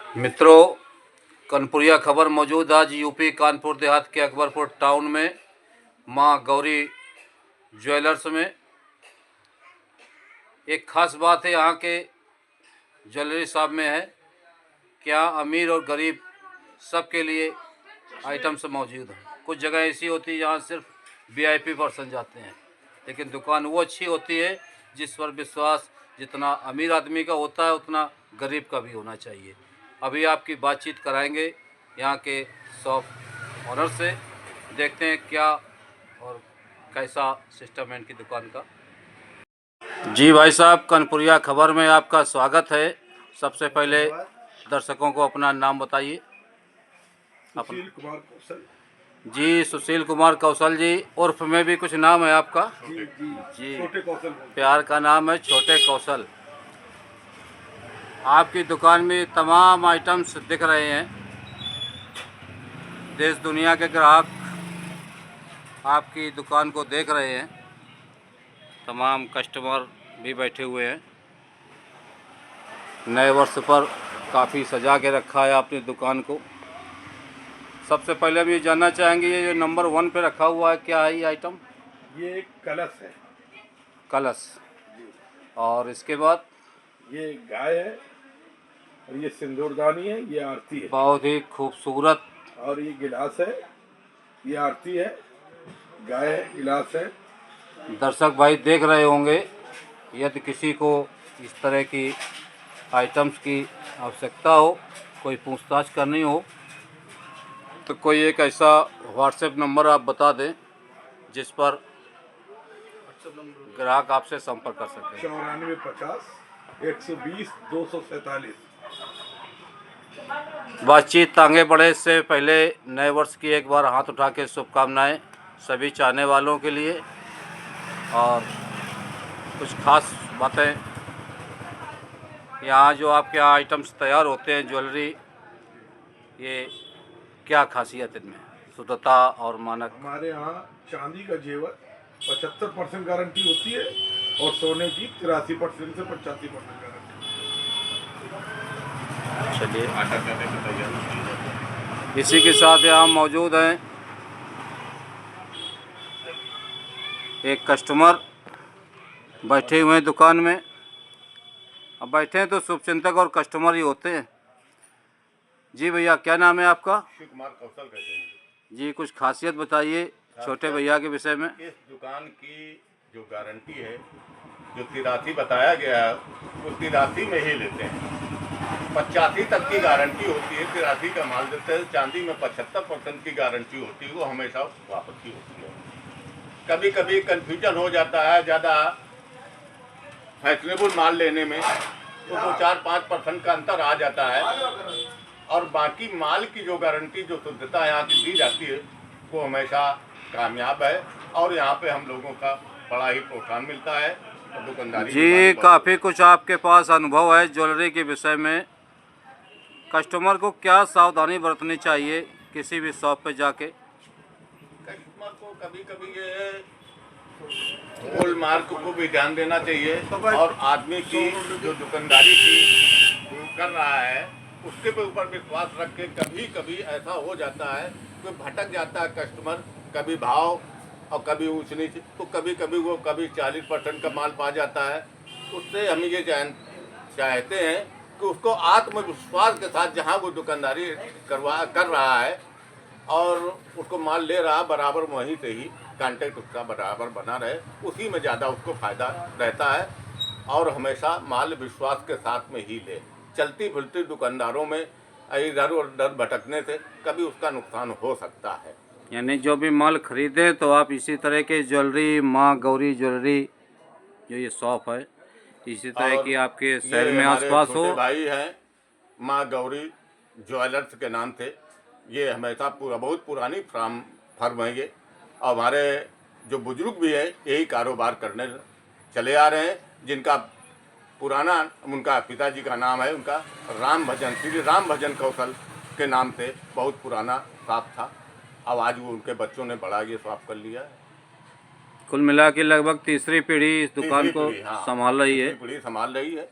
मित्रों, कनपुरिया खबर मौजूद आज यूपी कानपुर देहात के अकबरपुर टाउन में मां गौरी ज्वेलर्स में। एक ख़ास बात है यहाँ के ज्वेलरी शॉप में है क्या अमीर और गरीब सबके लिए आइटम्स मौजूद हैं। कुछ जगह ऐसी होती है जहाँ सिर्फ वीआईपी पर्सन जाते हैं, लेकिन दुकान वो अच्छी होती है जिस पर विश्वास जितना अमीर आदमी का होता है उतना गरीब का भी होना चाहिए। अभी आपकी बातचीत कराएंगे यहाँ के शॉप ऑनर से, देखते हैं क्या और कैसा सिस्टम है इनकी दुकान का। जी भाई साहब, कनपुरिया खबर में आपका स्वागत है। सबसे पहले दर्शकों को अपना नाम बताइए। सुशील कुमार कौशल। जी, सुशील कुमार कौशल जी, उर्फ में भी कुछ नाम है आपका? जी जी जी, छोटे कौशल। प्यार का नाम है छोटे कौशल। आपकी दुकान में तमाम आइटम्स दिख रहे हैं। देश दुनिया के ग्राहक आपकी दुकान को देख रहे हैं, तमाम कस्टमर भी बैठे हुए हैं। नए वर्ष पर काफ़ी सजा के रखा है आपने दुकान को। सबसे पहले हम ये जानना चाहेंगे, ये जो नंबर 1 पे रखा हुआ है क्या है ये आइटम? ये एक कलश है। कलश। और इसके बाद ये गाय है और ये सिंदूरदानी है, ये आरती है। बहुत ही खूबसूरत। और ये गिलास है, ये आरती है। गाय है, गिलास है। दर्शक भाई देख रहे होंगे, यदि किसी को इस तरह की आइटम्स की आवश्यकता हो, कोई पूछताछ करनी हो, तो कोई एक ऐसा व्हाट्सएप नंबर आप बता दें जिस पर ग्राहक आपसे संपर्क कर सके। 9450 120 247। बातचीत आगे बढ़े इससे पहले नए वर्ष की एक बार हाथ उठा के शुभकामनाएं सभी चाहने वालों के लिए। और कुछ खास बातें, यहाँ जो आपके यहाँ आइटम्स तैयार होते हैं ज्वेलरी, ये क्या खासियत इनमें, शुद्धता और मानक? हमारे यहाँ चांदी का जेवर 75% गारंटी होती है और सोने की 83% से 85% गारंटी। चलिए, इसी के साथ यहाँ मौजूद हैं एक कस्टमर बैठे हुए हैं दुकान में। अब बैठे हैं तो शुभचिंतक और कस्टमर ही होते हैं। जी भैया, क्या नाम है आपका? सुशील कुमार कौशल कहते हैं जी, कुछ खासियत बताइए छोटे भैया के विषय में। इस दुकान की जो गारंटी है, जो तिरासी बताया गया है, वो तिरासी में ही लेते हैं। 85 तक की गारंटी होती है, तिरासी का माल देते हैं। चांदी में 75% की गारंटी होती है, वो हमेशा वापस ही होती है। कभी कभी कंफ्यूजन हो जाता है ज़्यादा फैशनेबल माल लेने में, तो 2-4-5% का अंतर आ जाता है। और बाकी माल की जो गारंटी, जो शुद्धता यहाँ की दी जाती है, वो हमेशा कामयाब है। और यहाँ पे हम लोगों का बड़ा ही प्रोत्साहन मिलता है और दुकानदारी जी, काफ़ी कुछ आपके पास अनुभव है ज्वेलरी के विषय में। कस्टमर को क्या सावधानी बरतनी चाहिए किसी भी शॉप पे जाके? कस्टमर को कभी कभी ये हॉलमार्क को भी ध्यान देना चाहिए, और आदमी की जो दुकानदारी की कर रहा है उसके पे ऊपर विश्वास रख के। कभी कभी ऐसा हो जाता है कि भटक जाता है कस्टमर, कभी भाव और कभी ऊंच नीच, तो कभी कभी वो 40% का माल पा जाता है। उससे हम ये चाहते हैं कि उसको आत्मविश्वास के साथ जहाँ वो दुकानदारी कर रहा है और उसको माल ले रहा है, बराबर वहीं से ही कांटेक्ट उसका बराबर बना रहे, उसी में ज़्यादा उसको फ़ायदा रहता है। और हमेशा माल विश्वास के साथ में ही ले। चलती फिरती दुकानदारों में इधर उधर भटकने से कभी उसका नुकसान हो सकता है। यानी जो भी माल खरीदे तो आप इसी तरह के ज्वेलरी, माँ गौरी ज्वेलरी जो ये शॉप है, इसी तरह की आपके शहर में आसपास हो। भाई हैं माँ गौरी ज्वेलर्स के नाम से, ये हमेशा बहुत पुरानी फर्म है ये। और हमारे जो बुजुर्ग भी है यही कारोबार करने चले आ रहे हैं, जिनका पुराना, उनका पिताजी का नाम है उनका श्री राम भजन कौशल के नाम से बहुत पुराना शॉप था। अब आज वो उनके बच्चों ने बड़ा ये शॉप कर लिया है। कुल मिला के लगभग तीसरी पीढ़ी इस दुकान को संभाल रही है। पीढ़ी संभाल रही है।